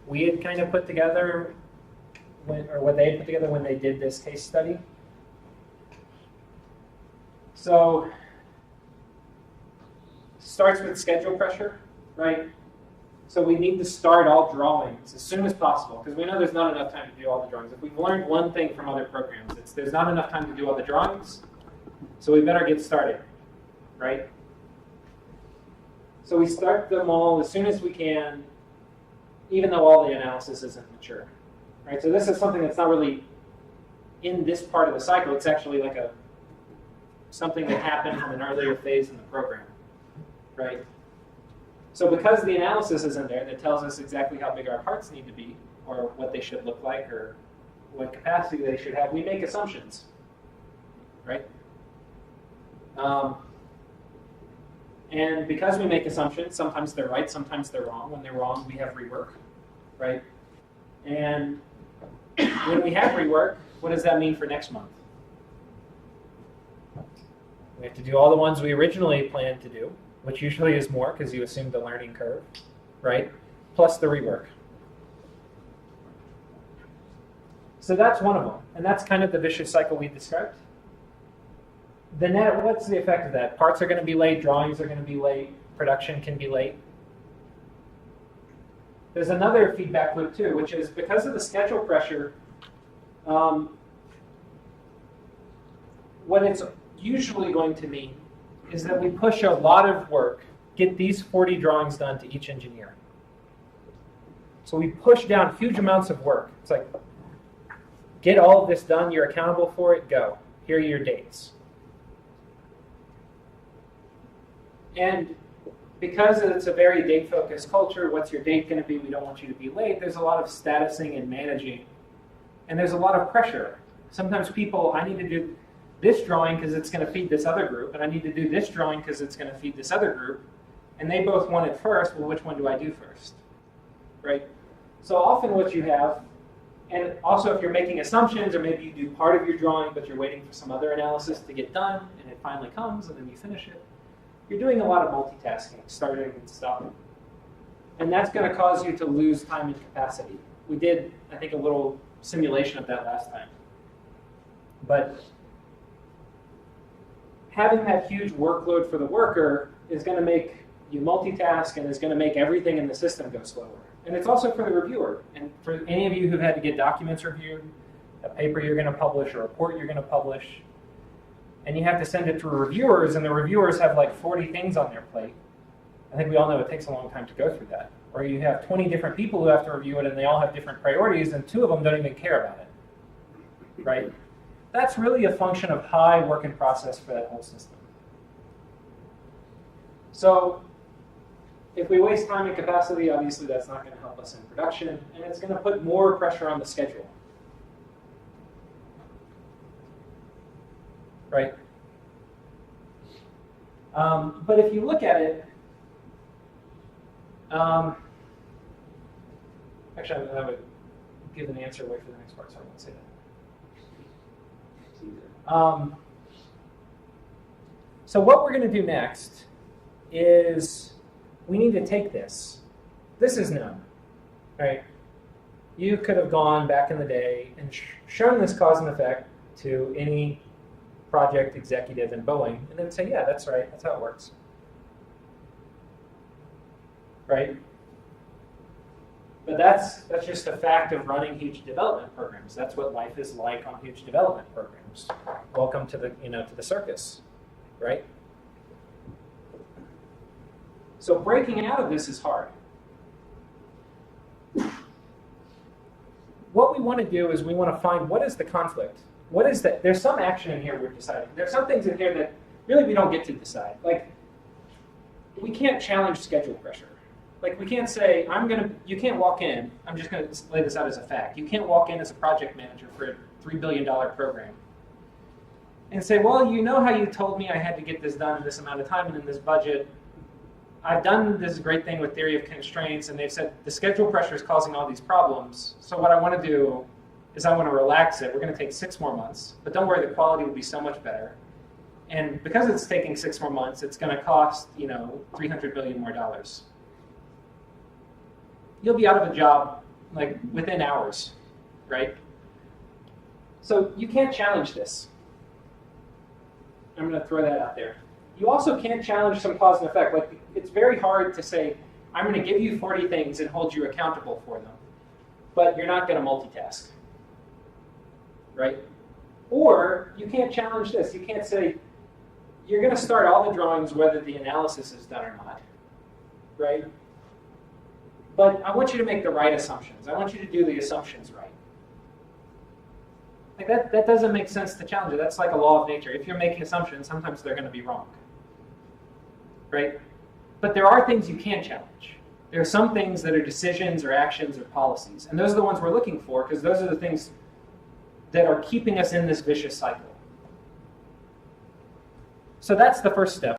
we had kind of put together, or what they had put together when they did this case study. So, starts with schedule pressure, right? So we need to start all drawings as soon as possible, because we know there's not enough time to do all the drawings. If we've learned one thing from other programs, it's there's not enough time to do all the drawings, so we better get started, right? So we start them all as soon as we can, even though all the analysis isn't mature, right? So this is something that's not really in this part of the cycle. It's actually like something that happened from an earlier phase in the program, right? So because the analysis isn't there that tells us exactly how big our parts need to be, or what they should look like, or what capacity they should have, we make assumptions, right? And because we make assumptions, sometimes they're right, sometimes they're wrong. When they're wrong, we have rework, right? And when we have rework, what does that mean for next month? We have to do all the ones we originally planned to do, which usually is more because you assume the learning curve, right? Plus the rework. So that's one of them, and that's kind of the vicious cycle we described. The net, what's the effect of that? Parts are going to be late, drawings are going to be late, production can be late. There's another feedback loop too, which is because of the schedule pressure, what it's usually going to mean is that we push a lot of work, get these 40 drawings done to each engineer. So we push down huge amounts of work. It's like, get all of this done, you're accountable for it, go. Here are your dates. And because it's a very date-focused culture, what's your date going to be? We don't want you to be late. There's a lot of statusing and managing. And there's a lot of pressure. Sometimes people, I need to do this drawing because it's going to feed this other group, and I need to do this drawing because it's going to feed this other group. And they both want it first. Well, which one do I do first? Right? So often what you have, and also if you're making assumptions, or maybe you do part of your drawing, but you're waiting for some other analysis to get done, and it finally comes, and then you finish it. You're doing a lot of multitasking, starting and stopping. And that's going to cause you to lose time and capacity. We did, I think, a little simulation of that last time. But having that huge workload for the worker is going to make you multitask and is going to make everything in the system go slower. And it's also for the reviewer. And for any of you who've had to get documents reviewed, a paper you're going to publish, a report you're going to publish, and you have to send it to reviewers, and the reviewers have like 40 things on their plate. I think we all know it takes a long time to go through that. Or you have 20 different people who have to review it, and they all have different priorities, and 2 of them don't even care about it, right? That's really a function of high work in process for that whole system. So if we waste time and capacity, obviously that's not going to help us in production, and it's going to put more pressure on the schedule. Right? But if you look at it, actually, I would give an answer away for the next part, so I won't say that. So what we're going to do next is we need to take this. This is known, right? You could have gone back in the day and shown this cause and effect to any project executive in Boeing, and then say, yeah, that's right, that's how it works. Right? But that's just a fact of running huge development programs. That's what life is like on huge development programs. Welcome to the to the circus, right? So breaking out of this is hard. What we want to do is we want to find what is the conflict. What is that? There's some action in here we're deciding. There's some things in here that really we don't get to decide. Like, we can't challenge schedule pressure. Like, we can't say, you can't walk in, I'm just going to lay this out as a fact. You can't walk in as a project manager for a $3 billion program and say, well, you know how you told me I had to get this done in this amount of time and in this budget. I've done this great thing with theory of constraints, and they've said the schedule pressure is causing all these problems. So what I want to do is I want to relax it. We're going to take 6 more months. But don't worry, the quality will be so much better. And because it's taking 6 more months, it's going to cost, $300 billion more. You'll be out of a job like within hours, right? So you can't challenge this. I'm going to throw that out there. You also can't challenge some cause and effect. Like, it's very hard to say, I'm going to give you 40 things and hold you accountable for them, but you're not going to multitask, right? Or you can't challenge this. You can't say, you're going to start all the drawings whether the analysis is done or not, right? But I want you to make the right assumptions. I want you to do the assumptions right. Like that doesn't make sense to challenge it. That's like a law of nature. If you're making assumptions, sometimes they're going to be wrong, right? But there are things you can challenge. There are some things that are decisions or actions or policies. And those are the ones we're looking for because those are the things that are keeping us in this vicious cycle. So that's the first step.